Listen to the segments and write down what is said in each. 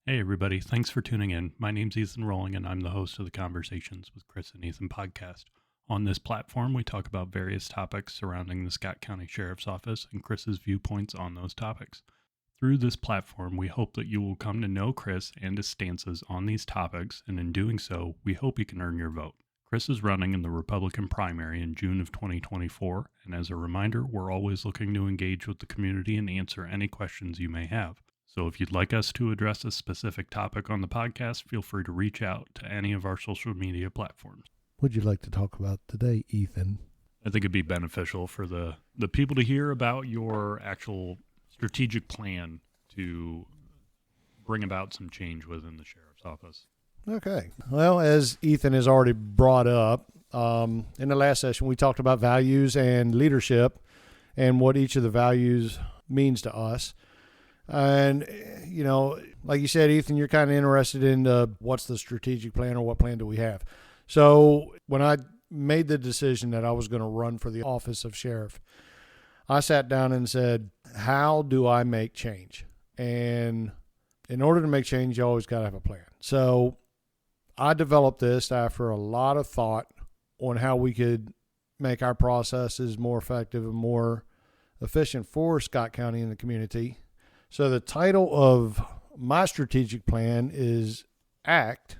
Hey, everybody. Thanks for tuning in. My name's Ethan Rowling, and I'm the host of the Conversations with Chris and Ethan podcast. On this platform, we talk about various topics surrounding the Scott County Sheriff's Office and Chris's viewpoints on those topics. Through this platform, we hope that you will come to know Chris and his stances on these topics, and in doing so, we hope you can earn your vote. Chris is running in the Republican primary in June of 2024, and as a reminder, we're always looking to engage with the community and answer any questions you may have. So if you'd like us to address a specific topic on the podcast, feel free to reach out to any of our social media platforms. What would you like to talk about today, Ethan? I think it'd be beneficial for the people to hear about your actual strategic plan to bring about some change within the sheriff's office. Okay. Well, as Ethan has already brought up, in the last session, we talked about values and leadership and what each of the values means to us. And, you know, like you said, Ethan, you're kind of interested in what's the strategic plan or what plan do we have. So when I made the decision that I was going to run for the office of sheriff, I sat down and said, how do I make change? And in order to make change, you always got to have a plan. So I developed this after a lot of thought on how we could make our processes more effective and more efficient for Scott County and the community. So the title of my strategic plan is Act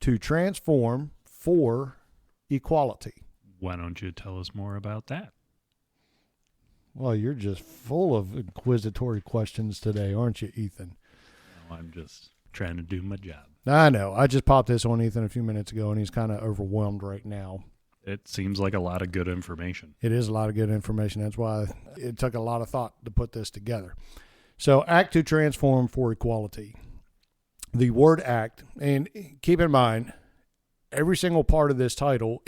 to Transform for Equality. Why don't you tell us more about that? Well, you're just full of inquisitory questions today, aren't you, Ethan? No, I'm just trying to do my job. I know. I just popped this on Ethan a few minutes ago, and he's kind of overwhelmed right now. It seems like a lot of good information. It is a lot of good information. That's why it took a lot of thought to put this together. So Act to Transform for Equality. The word act, and keep in mind, every single part of this title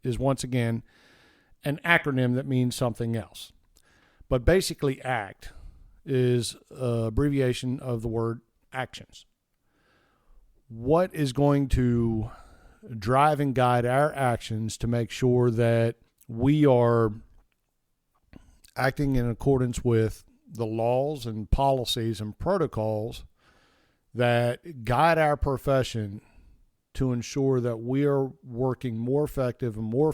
is once again an acronym that means something else. But basically ACT is an abbreviation of the word actions. What is going to drive and guide our actions to make sure that we are acting in accordance with the laws and policies and protocols that guide our profession to ensure that we are working more effective and more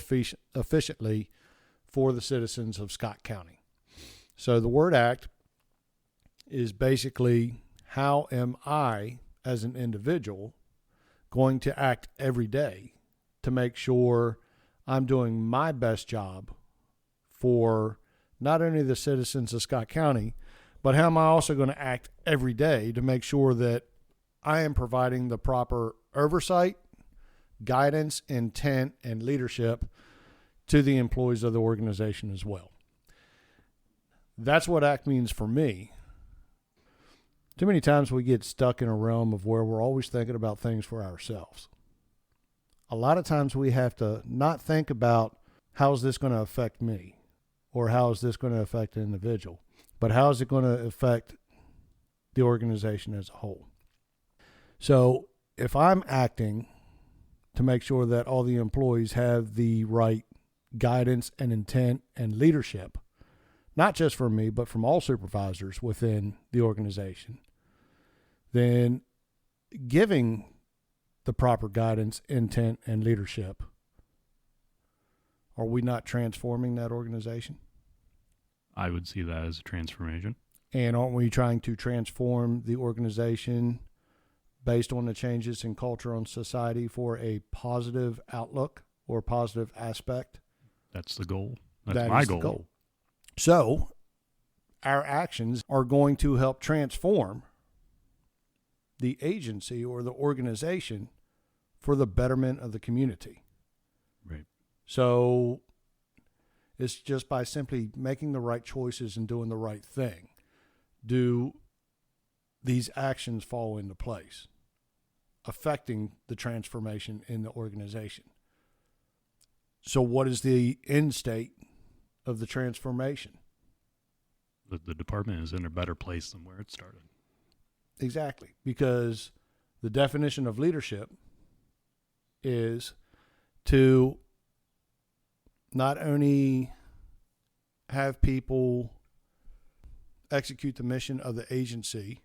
efficiently for the citizens of Scott County. So the word act is basically, how am I as an individual going to act every day to make sure I'm doing my best job for not only the citizens of Scott County, but how am I also going to act every day to make sure that I am providing the proper oversight, guidance, intent, and leadership to the employees of the organization as well. That's what ACT means for me. Too many times we get stuck in a realm of where we're always thinking about things for ourselves. A lot of times we have to not think about how is this going to affect me or how is this going to affect an individual, but how is it going to affect the organization as a whole. So if I'm acting to make sure that all the employees have the right guidance and intent and leadership, not just from me, but from all supervisors within the organization, then giving the proper guidance, intent, and leadership, are we not transforming that organization? I would see that as a transformation. And aren't we trying to transform the organization based on the changes in culture and society for a positive outlook or positive aspect? That's the goal. That's my goal. So our actions are going to help transform the agency or the organization for the betterment of the community. Right. So it's just by simply making the right choices and doing the right thing, do these actions fall into place, affecting the transformation in the organization. So what is the end state of the transformation? The department is in a better place than where it started. Exactly, because the definition of leadership is to not only have people execute the mission of the agency,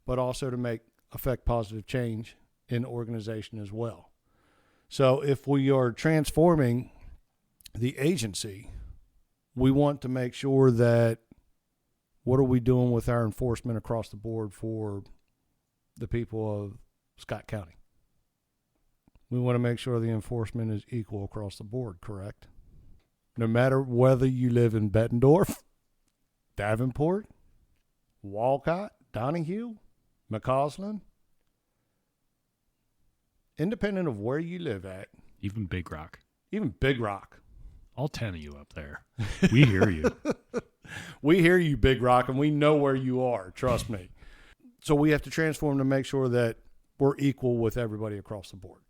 but also to affect positive change in the organization as well. So if we are transforming the agency, we want to make sure that what are we doing with our enforcement across the board for the people of Scott County? We want to make sure the enforcement is equal across the board, correct? No matter whether you live in Bettendorf, Davenport, Walcott, Donahue, McCausland, independent of where you live at. Even Big Rock. Even Big Rock. All 10 of you up there. We hear you. We hear you, Big Rock, and we know where you are. Trust me. So we have to transform to make sure that we're equal with everybody across the board.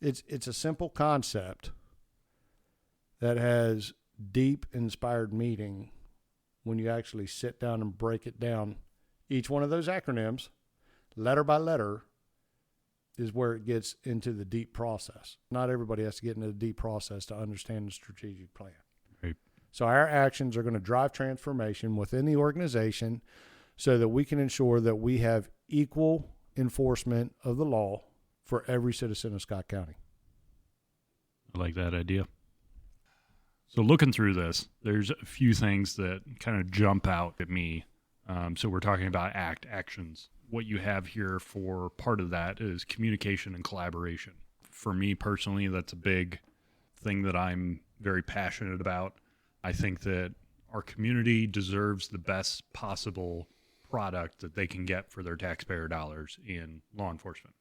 It's a simple concept that has deep, inspired meaning when you actually sit down and break it down. Each one of those acronyms, letter by letter, is where it gets into the deep process. Not everybody has to get into the deep process to understand the strategic plan. Right. So our actions are going to drive transformation within the organization so that we can ensure that we have equal enforcement of the law for every citizen of Scott County. I like that idea. So looking through this, there's a few things that kind of jump out at me. So we're talking about actions. What you have here for part of that is communication and collaboration. For me personally, that's a big thing that I'm very passionate about. I think that our community deserves the best possible product that they can get for their taxpayer dollars in law enforcement.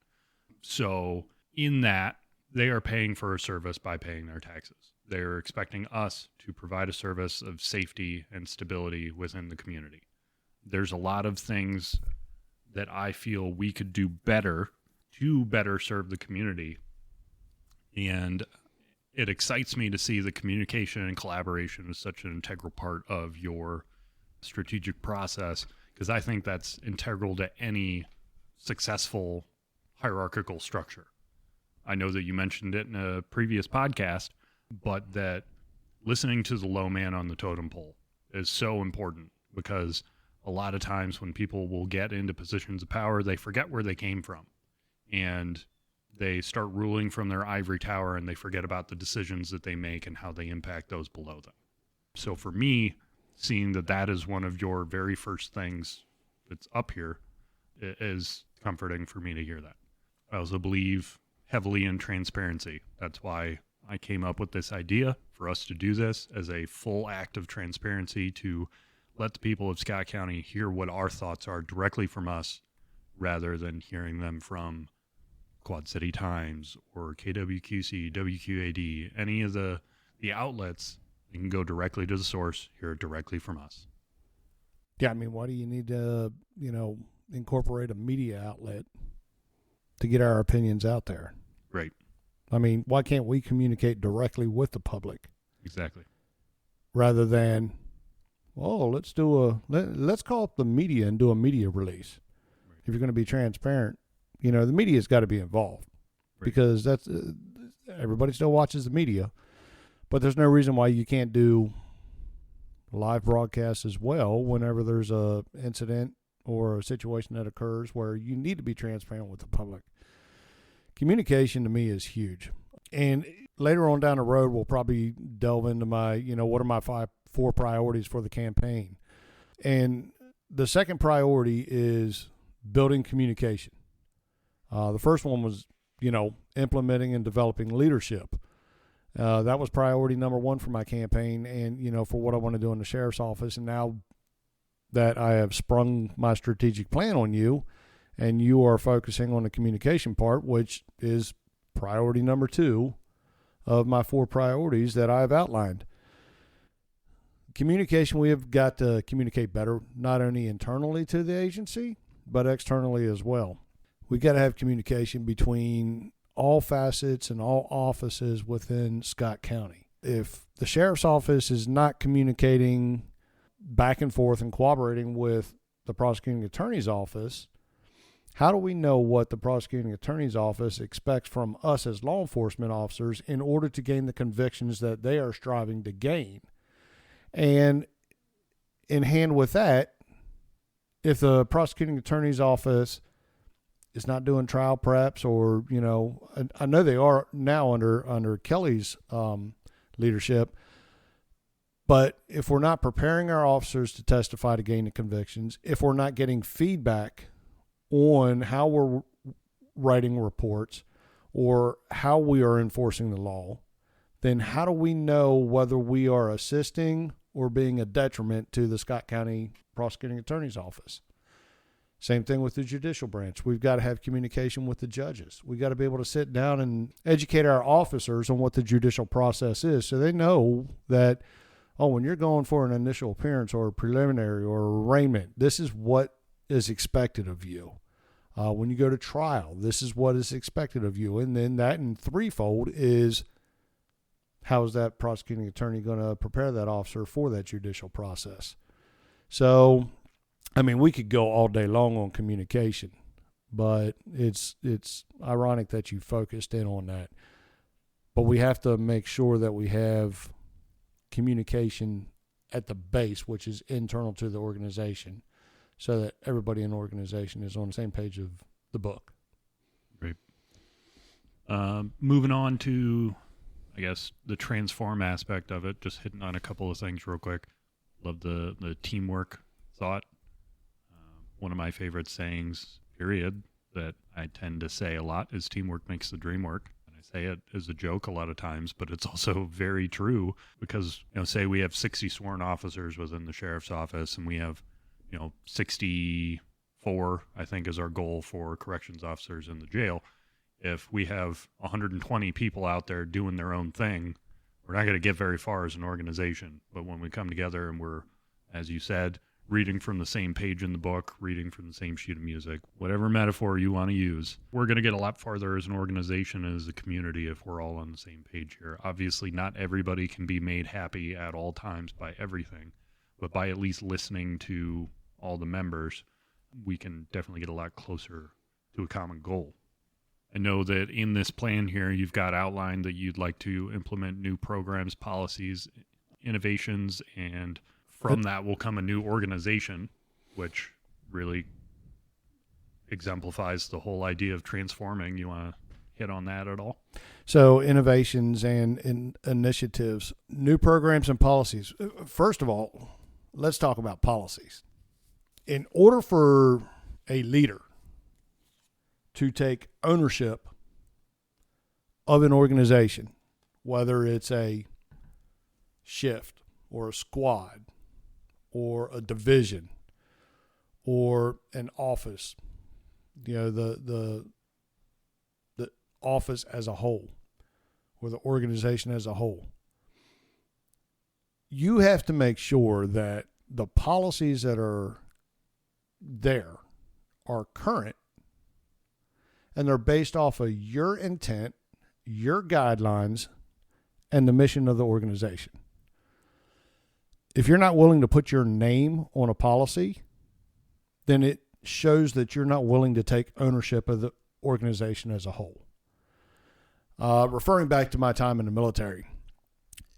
So in that, they are paying for a service by paying their taxes. They're expecting us to provide a service of safety and stability within the community. There's a lot of things that I feel we could do better to better serve the community. And it excites me to see the communication and collaboration is such an integral part of your strategic process, because I think that's integral to any successful hierarchical structure. I know that you mentioned it in a previous podcast, but that listening to the low man on the totem pole is so important, because a lot of times when people will get into positions of power, they forget where they came from and they start ruling from their ivory tower, and they forget about the decisions that they make and how they impact those below them. So for me, seeing that that is one of your very first things that's up here is comforting for me to hear that. I also believe heavily in transparency. That's why I came up with this idea for us to do this as a full act of transparency, to let the people of Scott County hear what our thoughts are directly from us, rather than hearing them from Quad City Times or KWQC, WQAD, any of the outlets. You can go directly to the source, hear it directly from us. Yeah, I mean, why do you need to, incorporate a media outlet to get our opinions out there? Right. I mean, why can't we communicate directly with the public? Exactly. Rather than, let's call up the media and do a media release. Right. If you're going to be transparent, the media's got to be involved, right? Because that's everybody still watches the media, but there's no reason why you can't do live broadcasts as well whenever there's a incident or a situation that occurs where you need to be transparent with the public. Communication to me is huge. And later on down the road, we'll probably delve into my, what are my 4 priorities for the campaign. And the second priority is building communication. The first one was, implementing and developing leadership. That was priority number 1 for my campaign and, for what I want to do in the sheriff's office. And now that I have sprung my strategic plan on you, and you are focusing on the communication part, which is priority number 2 of my 4 priorities that I've outlined. Communication, we have got to communicate better, not only internally to the agency, but externally as well. We got to have communication between all facets and all offices within Scott County. If the sheriff's office is not communicating back and forth and cooperating with the prosecuting attorney's office, how do we know what the prosecuting attorney's office expects from us as law enforcement officers in order to gain the convictions that they are striving to gain? And in hand with that, if the prosecuting attorney's office is not doing trial preps, or, I know they are now under Kelly's leadership, but if we're not preparing our officers to testify to gain the convictions, if we're not getting feedback on how we're writing reports or how we are enforcing the law, then how do we know whether we are assisting or being a detriment to the Scott County Prosecuting Attorney's Office? Same thing with the judicial branch. We've got to have communication with the judges. We've got to be able to sit down and educate our officers on what the judicial process is, so they know that, when you're going for an initial appearance or a preliminary or arraignment, this is what is expected of you. When you go to trial, this is what is expected of you. And then that in threefold is, how is that prosecuting attorney going to prepare that officer for that judicial process? So, we could go all day long on communication, but it's ironic that you focused in on that. But we have to make sure that we have communication at the base, which is internal to the organization, so that everybody in the organization is on the same page of the book. Great. Moving on to, I guess, the transform aspect of it, just hitting on a couple of things real quick. Love the teamwork thought. One of my favorite sayings, period, that I tend to say a lot is teamwork makes the dream work. And I say it as a joke a lot of times, but it's also very true because, say we have 60 sworn officers within the sheriff's office, and we have, 64, I think, is our goal for corrections officers in the jail. If we have 120 people out there doing their own thing, we're not going to get very far as an organization. But when we come together and we're, as you said, reading from the same page in the book, reading from the same sheet of music, whatever metaphor you want to use, we're going to get a lot farther as an organization and as a community if we're all on the same page here. Obviously, not everybody can be made happy at all times by everything, but by at least listening to all the members, we can definitely get a lot closer to a common goal. I know that in this plan here, you've got outlined that you'd like to implement new programs, policies, innovations, and from that will come a new organization, which really exemplifies the whole idea of transforming. You want to hit on that at all? So innovations and initiatives, new programs and policies. First of all, let's talk about policies. In order for a leader to take ownership of an organization, whether it's a shift or a squad or a division or an office, the office as a whole or the organization as a whole, you have to make sure that the policies that are there are current and they're based off of your intent, your guidelines, and the mission of the organization. If you're not willing to put your name on a policy, then it shows that you're not willing to take ownership of the organization as a whole. Referring back to my time in the military,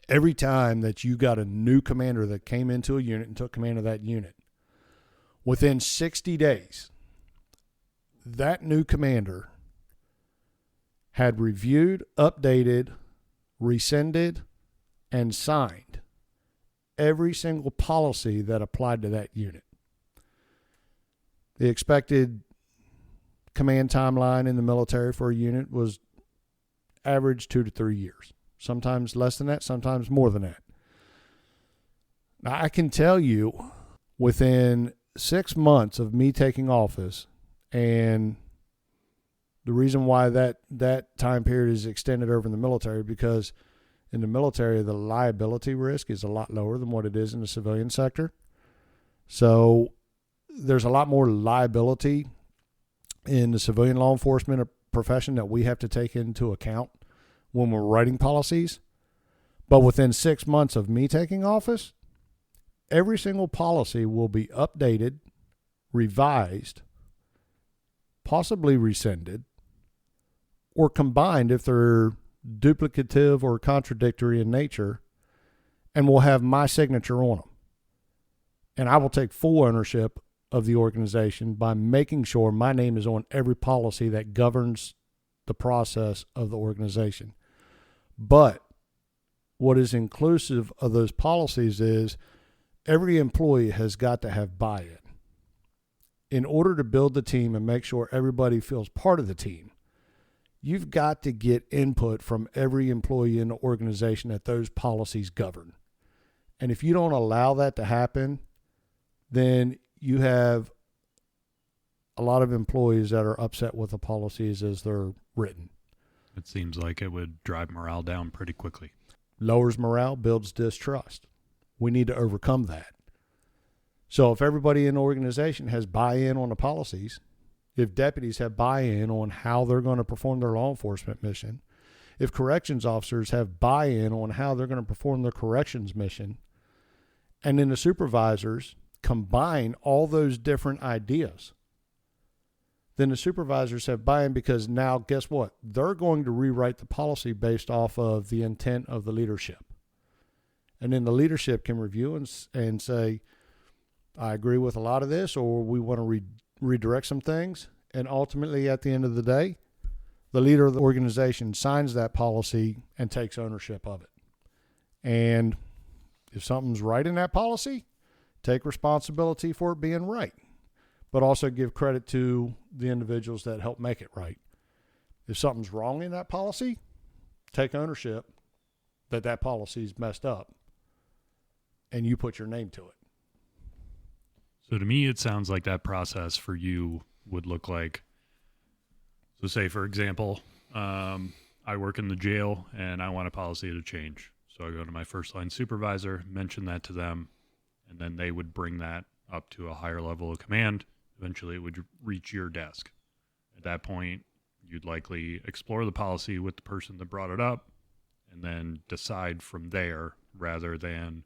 every time that you got a new commander that came into a unit and took command of that unit, within 60 days, that new commander had reviewed, updated, rescinded, and signed every single policy that applied to that unit. The expected command timeline in the military for a unit was average 2 to 3 years. Sometimes less than that, sometimes more than that. Now, I can tell you within 6 months of me taking office, and the reason why that time period is extended over in the military, because in the military, the liability risk is a lot lower than what it is in the civilian sector. So there's a lot more liability in the civilian law enforcement profession that we have to take into account when we're writing policies. But within 6 months of me taking office, every single policy will be updated, revised, possibly rescinded, or combined if they're duplicative or contradictory in nature, and will have my signature on them. And I will take full ownership of the organization by making sure my name is on every policy that governs the process of the organization. But what is inclusive of those policies is every employee has got to have buy-in. In order to build the team and make sure everybody feels part of the team, you've got to get input from every employee in the organization that those policies govern. And if you don't allow that to happen, then you have a lot of employees that are upset with the policies as they're written. It seems like it would drive morale down pretty quickly. Lowers morale, builds distrust. We need to overcome that. So if everybody in the organization has buy-in on the policies, if deputies have buy-in on how they're going to perform their law enforcement mission, if corrections officers have buy-in on how they're going to perform their corrections mission, and then the supervisors combine all those different ideas, then the supervisors have buy-in, because now guess what? They're going to rewrite the policy based off of the intent of the leadership. And then the leadership can review and say, I agree with a lot of this, or we want to redirect some things. And ultimately, at the end of the day, the leader of the organization signs that policy and takes ownership of it. And if something's right in that policy, take responsibility for it being right, but also give credit to the individuals that help make it right. If something's wrong in that policy, take ownership that that policy's messed up, and you put your name to it. So to me, it sounds like that process for you would look like, so say, for example, I work in the jail and I want a policy to change. So I go to my first line supervisor, mention that to them, and then they would bring that up to a higher level of command. Eventually it would reach your desk. At that point, you'd likely explore the policy with the person that brought it up and then decide from there, rather than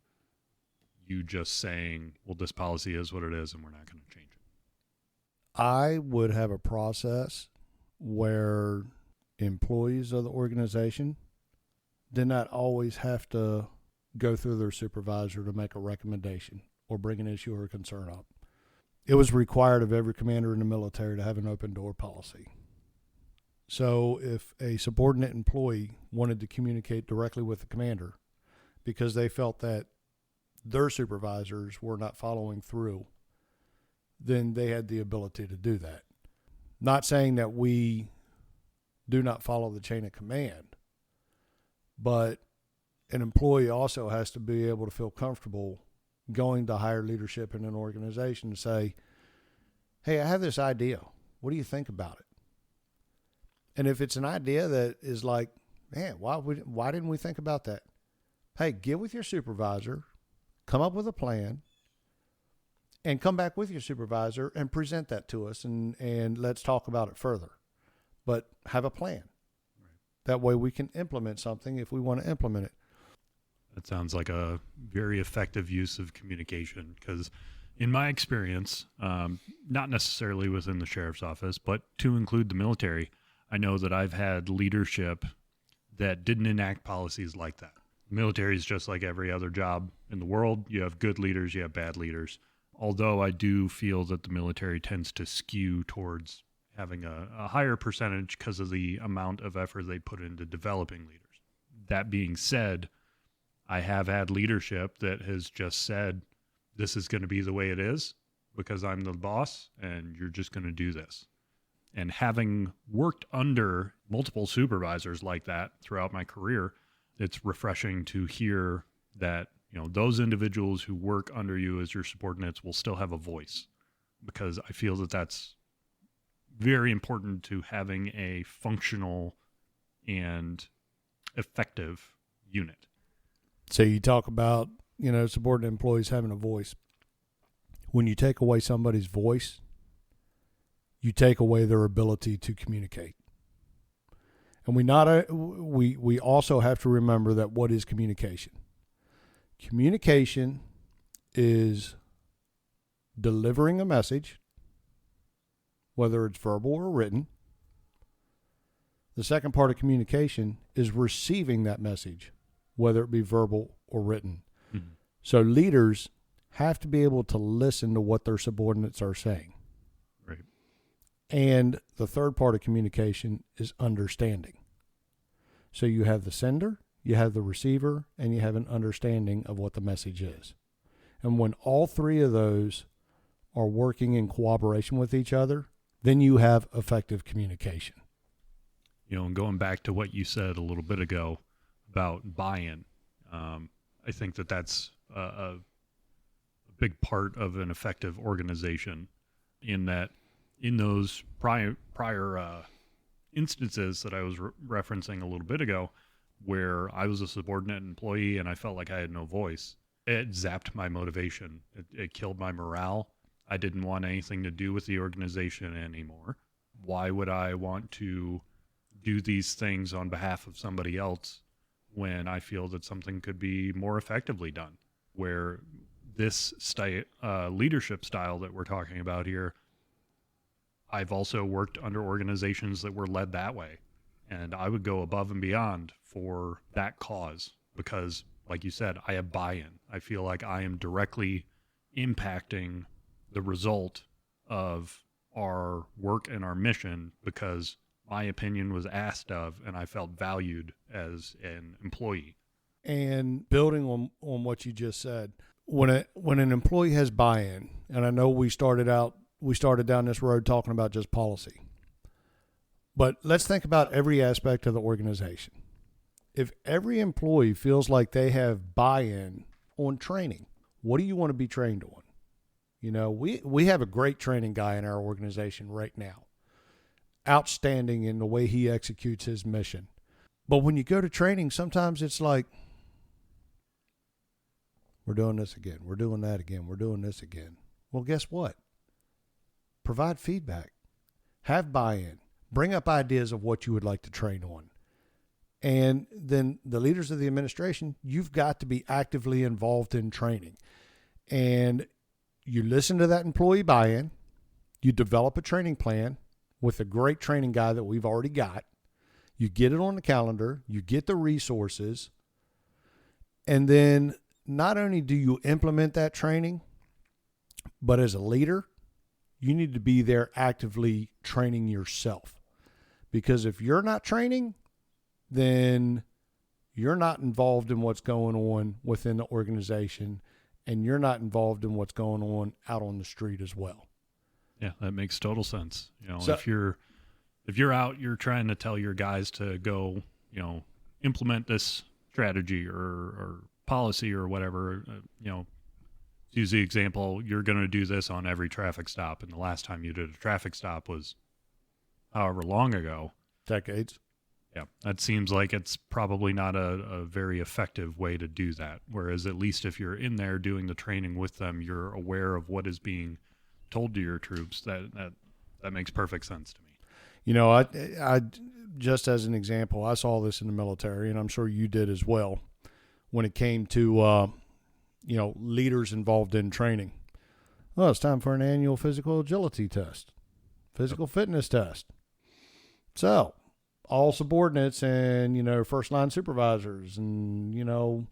you just saying, well, this policy is what it is and we're not going to change it. I would have a process where employees of the organization did not always have to go through their supervisor to make a recommendation or bring an issue or a concern up. It was required of every commander in the military to have an open door policy. So if a subordinate employee wanted to communicate directly with the commander because they felt that their supervisors were not following through, then they had the ability to do that. Not saying that we do not follow the chain of command, but an employee also has to be able to feel comfortable going to higher leadership in an organization to say, hey, I have this idea. What do you think about it? And if it's an idea that is like, man, why didn't we think about that? Hey, get with your supervisor, come up with a plan, and come back with your supervisor and present that to us, and let's talk about it further. But have a plan. Right. That way we can implement something if we want to implement it. That sounds like a very effective use of communication, because in my experience, not necessarily within the sheriff's office, but to include the military, I know that I've had leadership that didn't enact policies like that. The military is just like every other job in the world. You have good leaders, you have bad leaders. Although I do feel that the military tends to skew towards having a higher percentage because of the amount of effort they put into developing leaders. That being said, I have had leadership that has just said, this is going to be the way it is because I'm the boss and you're just going to do this. And having worked under multiple supervisors like that throughout my career, it's refreshing to hear that, you know, those individuals who work under you as your subordinates will still have a voice, because I feel that that's very important to having a functional and effective unit. So you talk about, you know, subordinate employees having a voice. When you take away somebody's voice, you take away their ability to communicate. And we also have to remember that what is communication? Communication is delivering a message, whether it's verbal or written. The second part of communication is receiving that message, whether it be verbal or written. Mm-hmm. So leaders have to be able to listen to what their subordinates are saying. Right. And the third part of communication is understanding. So you have the sender, you have the receiver, and you have an understanding of what the message is. And when all three of those are working in cooperation with each other, then you have effective communication. And going back to what you said a little bit ago about buy-in, I think that that's a big part of an effective organization, in that in those prior instances that I was referencing a little bit ago, where I was a subordinate employee and I felt like I had no voice, it zapped my motivation. It killed my morale. I didn't want anything to do with the organization anymore. Why would I want to do these things on behalf of somebody else when I feel that something could be more effectively done? Where this leadership style that we're talking about here, I've also worked under organizations that were led that way. And I would go above and beyond for that cause because, like you said, I have buy-in. I feel like I am directly impacting the result of our work and our mission because my opinion was asked of and I felt valued as an employee. And building on what you just said, when an employee has buy-in, and I know we started down this road talking about just policy, but let's think about every aspect of the organization. If every employee feels like they have buy-in on training, what do you want to be trained on? We have a great training guy in our organization right now. Outstanding in the way he executes his mission. But when you go to training, sometimes it's like, we're doing this again. We're doing that again. We're doing this again. Well, guess what? Provide feedback. Have buy-in. Bring up ideas of what you would like to train on. And then the leaders of the administration, you've got to be actively involved in training. And you listen to that employee buy-in. You develop a training plan with a great training guy that we've already got. You get it on the calendar. You get the resources. And then not only do you implement that training, but as a leader, you need to be there actively training yourself. Because if you're not training, then you're not involved in what's going on within the organization, and you're not involved in what's going on out on the street as well. Yeah, that makes total sense. So, if you're out, you're trying to tell your guys to go, implement this strategy or policy or whatever, use the example, you're going to do this on every traffic stop. And the last time you did a traffic stop was however long ago. Decades. Yeah, that seems like it's probably not a very effective way to do that. Whereas at least if you're in there doing the training with them, you're aware of what is being told to your troops. That makes perfect sense to me. I just as an example, I saw this in the military, and I'm sure you did as well, when it came to leaders involved in training. Well, it's time for an annual physical agility test, physical fitness test. So all subordinates and, first line supervisors and,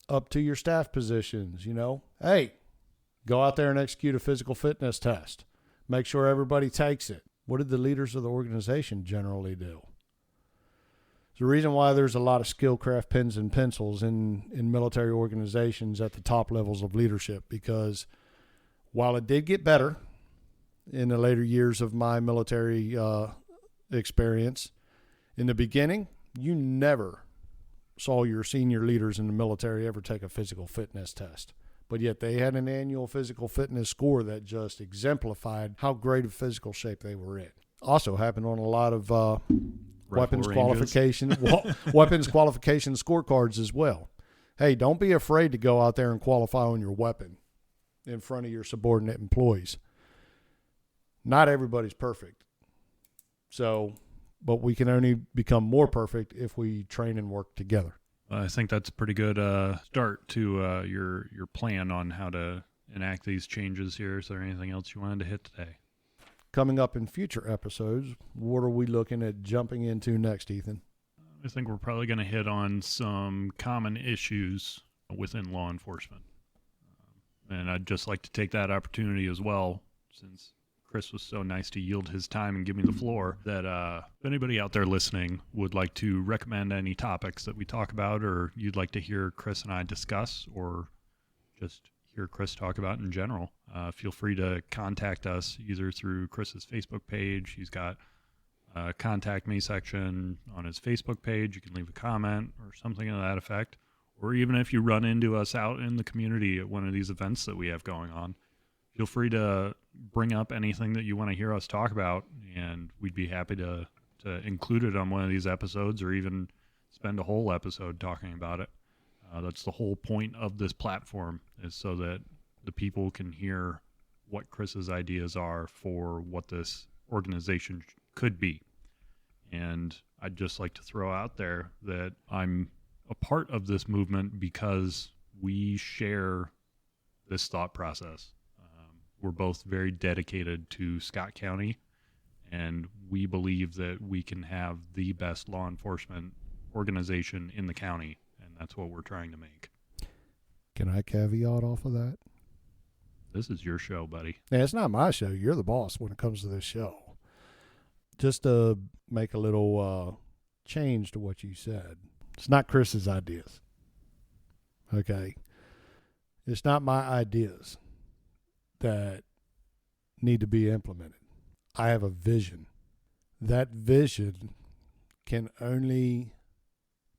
up to your staff positions, hey, go out there and execute a physical fitness test. Make sure everybody takes it. What did the leaders of the organization generally do? The reason why there's a lot of Skillcraft pens and pencils in military organizations at the top levels of leadership, because while it did get better in the later years of my military experience, in the beginning, you never saw your senior leaders in the military ever take a physical fitness test. But yet they had an annual physical fitness score that just exemplified how great of physical shape they were in. Also happened on a lot of weapons qualification scorecards as well. Hey, don't be afraid to go out there and qualify on your weapon in front of your subordinate employees. Not everybody's perfect. But we can only become more perfect if we train and work together. I think that's a pretty good start to your plan on how to enact these changes here. Is there anything else you wanted to hit today? Coming up in future episodes, what are we looking at jumping into next, Ethan? I think we're probably going to hit on some common issues within law enforcement. And I'd just like to take that opportunity as well, since Chris was so nice to yield his time and give me the floor, that if anybody out there listening would like to recommend any topics that we talk about, or you'd like to hear Chris and I discuss, or just hear Chris talk about in general, feel free to contact us either through Chris's Facebook page. He's got a contact me section on his Facebook page. You can leave a comment or something to that effect. Or even if you run into us out in the community at one of these events that we have going on, feel free to bring up anything that you want to hear us talk about, and we'd be happy to include it on one of these episodes, or even spend a whole episode talking about it. That's the whole point of this platform, is so that the people can hear what Chris's ideas are for what this organization could be. And I'd just like to throw out there that I'm a part of this movement because we share this thought process. We're both very dedicated to Scott County, and we believe that we can have the best law enforcement organization in the county, and that's what we're trying to make. Can I caveat off of that? This is your show, buddy. Yeah, it's not my show. You're the boss when it comes to this show. Just to make a little change to what you said. It's not Chris's ideas. Okay? It's not my ideas that need to be implemented. I have a vision. That vision can only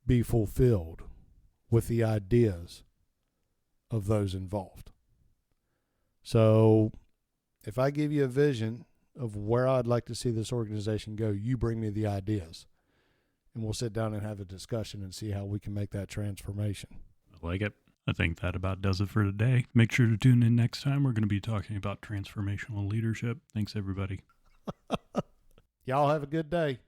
be fulfilled with the ideas of those involved. So if I give you a vision of where I'd like to see this organization go, you bring me the ideas, and we'll sit down and have a discussion and see how we can make that transformation. I like it. I think that about does it for today. Make sure to tune in next time. We're going to be talking about transformational leadership. Thanks, everybody. Y'all have a good day.